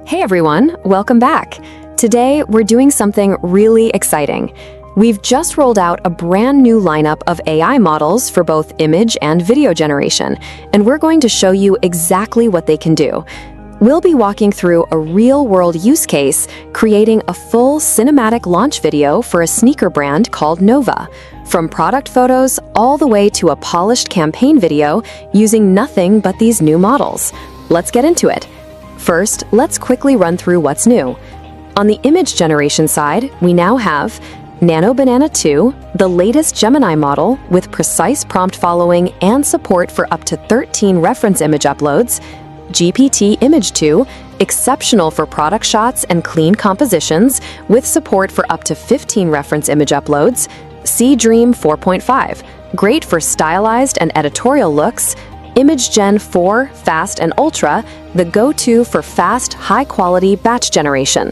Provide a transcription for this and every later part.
Hey everyone, welcome back. Today, we're doing something really exciting. We've just rolled out a brand new lineup of AI models for both image and video generation, and we're going to show you exactly what they can do. We'll be walking through a real-world use case, creating a full cinematic launch video for a sneaker brand called Nova, from product photos all the way to a polished campaign video using nothing but these new models. Let's get into it. First, let's quickly run through what's new. On the image generation side, we now have Nano Banana 2, the latest Gemini model with precise prompt following and support for up to 13 reference image uploads, GPT Image 2, exceptional for product shots and clean compositions with support for up to 15 reference image uploads, Dream 4.5, great for stylized and editorial looks, Image Gen 4 Fast and Ultra, the go-to for fast, high-quality batch generation.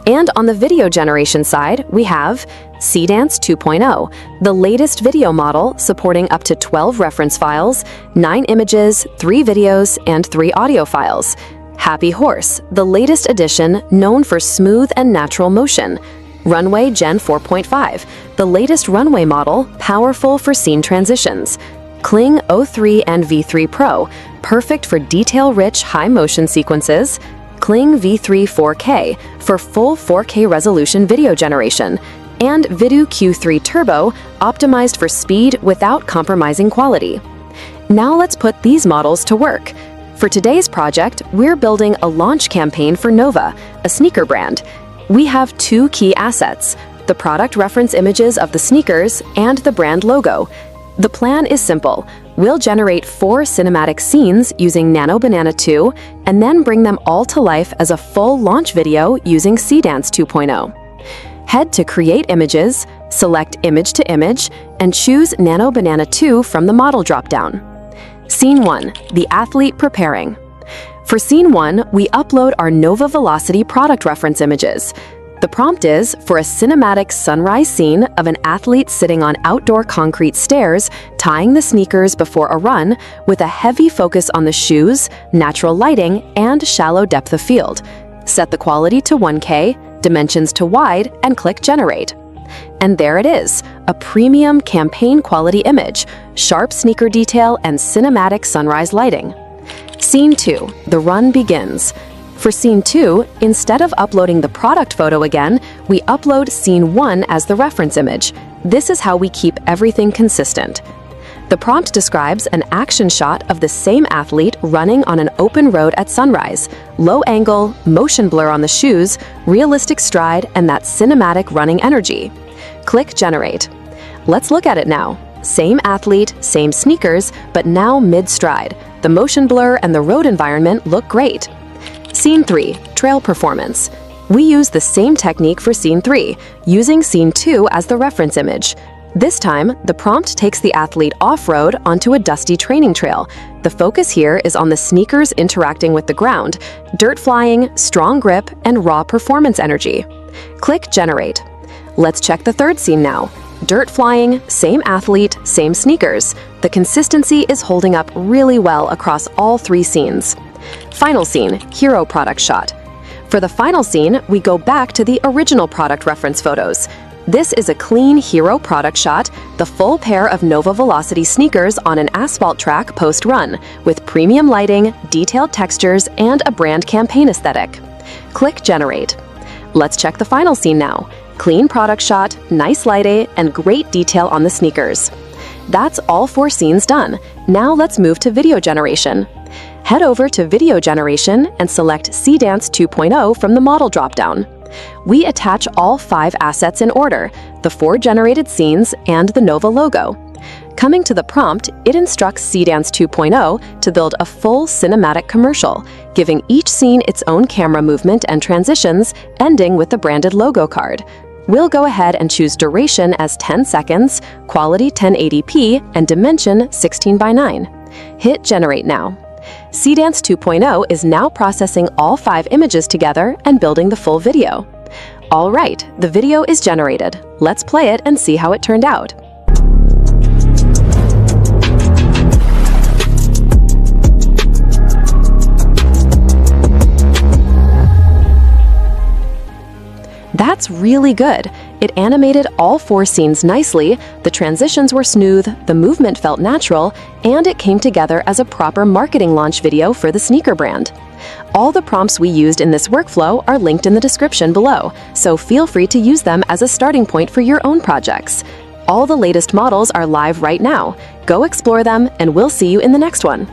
And on the video generation side, we have Seedance 2.0, the latest video model supporting up to 12 reference files, 9 images, 3 videos, and 3 audio files. Happy Horse, the latest addition known for smooth and natural motion. Runway Gen 4.5, the latest runway model, powerful for scene transitions. Kling O3 and V3 Pro, perfect for detail-rich high-motion sequences. Kling V3 4K, for full 4K resolution video generation. And Vidu Q3 Turbo, optimized for speed without compromising quality. Now let's put these models to work. For today's project, we're building a launch campaign for Nova, a sneaker brand. We have 2 key assets, the product reference images of the sneakers and the brand logo. The plan is simple. We'll generate 4 cinematic scenes using Nano Banana 2 and then bring them all to life as a full launch video using Seedance 2.0. Head to Create Images, select Image to Image, and choose Nano Banana 2 from the model dropdown. Scene 1, the athlete preparing. For Scene 1, we upload our Nova Velocity product reference images. The prompt is for a cinematic sunrise scene of an athlete sitting on outdoor concrete stairs, tying the sneakers before a run, with a heavy focus on the shoes, natural lighting, and shallow depth of field. Set the quality to 1K, dimensions to wide, and click Generate. And there it is, a premium campaign quality image, sharp sneaker detail, and cinematic sunrise lighting. Scene 2, the run begins. For Scene 2, instead of uploading the product photo again, we upload Scene 1 as the reference image. This is how we keep everything consistent. The prompt describes an action shot of the same athlete running on an open road at sunrise, low angle, motion blur on the shoes, realistic stride, and that cinematic running energy. Click Generate. Let's look at it now. Same athlete, same sneakers, but now mid-stride. The motion blur and the road environment look great. Scene 3, Trail Performance. We use the same technique for Scene 3, using Scene 2 as the reference image. This time, the prompt takes the athlete off-road onto a dusty training trail. The focus here is on the sneakers interacting with the ground, dirt flying, strong grip, and raw performance energy. Click Generate. Let's check the third scene now. Dirt flying, same athlete, same sneakers. The consistency is holding up really well across all 3 scenes. Final scene, hero product shot. For the final scene, we go back to the original product reference photos. This is a clean hero product shot, the full pair of Nova Velocity sneakers on an asphalt track post-run, with premium lighting, detailed textures, and a brand campaign aesthetic. Click Generate. Let's check the final scene now. Clean product shot, nice lighting, and great detail on the sneakers. That's all 4 scenes done. Now let's move to video generation. Head over to Video Generation and select Seedance 2.0 from the model dropdown. We attach all 5 assets in order, the 4 generated scenes and the Nova logo. Coming to the prompt, it instructs Seedance 2.0 to build a full cinematic commercial, giving each scene its own camera movement and transitions, ending with the branded logo card. We'll go ahead and choose duration as 10 seconds, quality 1080p, and dimension 16:9. Hit Generate now. Seedance 2.0 is now processing all 5 images together and building the full video. All right, the video is generated. Let's play it and see how it turned out. results really good. It animated all 4 scenes nicely, the transitions were smooth, the movement felt natural, and it came together as a proper marketing launch video for the sneaker brand. All the prompts we used in this workflow are linked in the description below, so feel free to use them as a starting point for your own projects. All the latest models are live right now. Go explore them, and we'll see you in the next one.